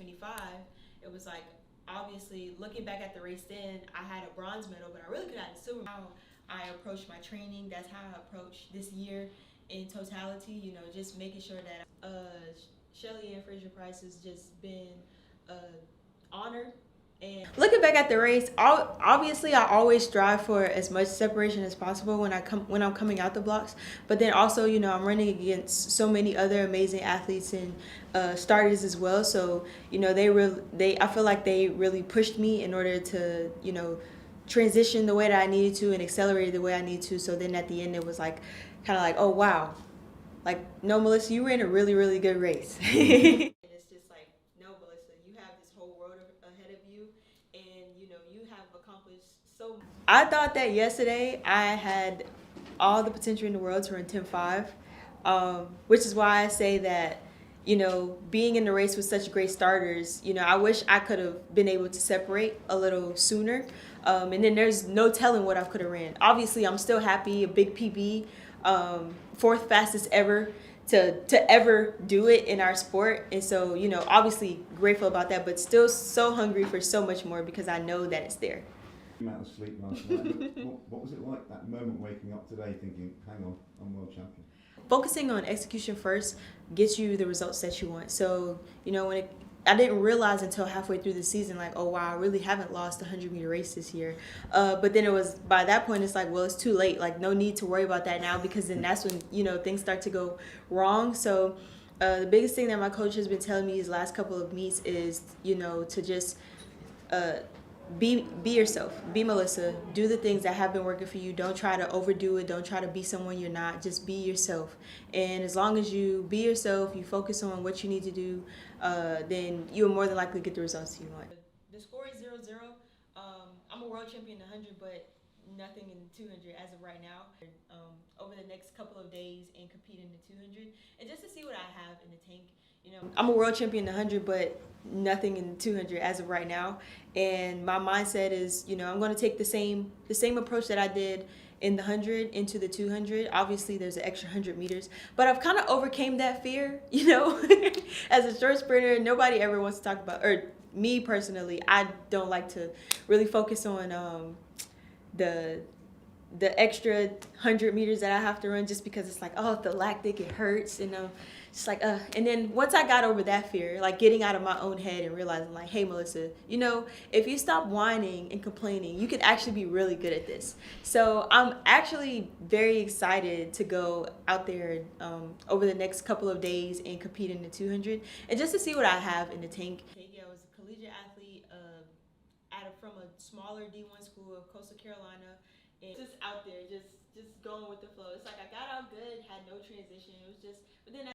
25, it was like, obviously, looking back at the race then, I had a bronze medal, but I really could have had a silver medal. How I approached my training, that's how I approached this year in totality, you know, just making sure that Shelly and Fraser Price has just been honored. And looking back at the race, obviously I always strive for as much separation as possible when I'm coming out the blocks. But then also, you know, I'm running against so many other amazing athletes and starters as well. So you know, I feel like they really pushed me in order to, you know, transition the way that I needed to and accelerate the way I need to. So then at the end, it was like kind of like, oh wow, like, no, Melissa, you were in a really, really good race. It's just like, no, Melissa, you have this whole world ahead of you, and you know, you have accomplished so much. I thought that yesterday I had all the potential in the world to run 10.5, which is why I say that, you know, being in the race with such great starters, you know, I wish I could have been able to separate a little sooner. And then there's no telling what I could have ran. Obviously, I'm still happy, a big PB, fourth fastest ever to ever do it in our sport. And so, you know, obviously grateful about that, but still so hungry for so much more because I know that it's there. Amount of sleep last night. What was it like, that moment waking up today thinking, hang on, I'm world champion? Focusing on execution first gets you the results that you want. So, you know, I didn't realize until halfway through the season, like, oh wow, I really haven't lost a 100-meter race this year. But then it was, by that point, it's like, well, it's too late. Like, no need to worry about that now, because then that's when, you know, things start to go wrong. So the biggest thing that my coach has been telling me these last couple of meets is, you know, to just be yourself, be Melissa, do the things that have been working for you. Don't try to overdo it, don't try to be someone you're not, just be yourself. And as long as you be yourself, you focus on what you need to do, then you'll more than likely get the results you want. The score is 0-0. I'm a world champion in 100, but nothing in 200 as of right now. Over the next couple of days and compete in the 200, and just to see what I have in the tank. You know, I'm a world champion in 100, but nothing in 200 as of right now. And my mindset is, you know, I'm going to take the same approach that I did in the 100 into the 200. Obviously, there's an extra 100 meters, but I've kind of overcame that fear. You know, as a short sprinter, nobody ever wants to talk about, or me personally, I don't like to really focus on the extra 100 meters that I have to run, just because it's like, oh, the lactic, it hurts, and just like, and then once I got over that fear, like getting out of my own head and realizing, like, hey, Melissa, you know, if you stop whining and complaining, you could actually be really good at this. So I'm actually very excited to go out there over the next couple of days and compete in the 200, and just to see what I have in the tank. Yeah, I was a collegiate athlete from a smaller D1 school of Coastal Carolina, and just out there, just going with the flow. It's like I got out good, had no transition. It was just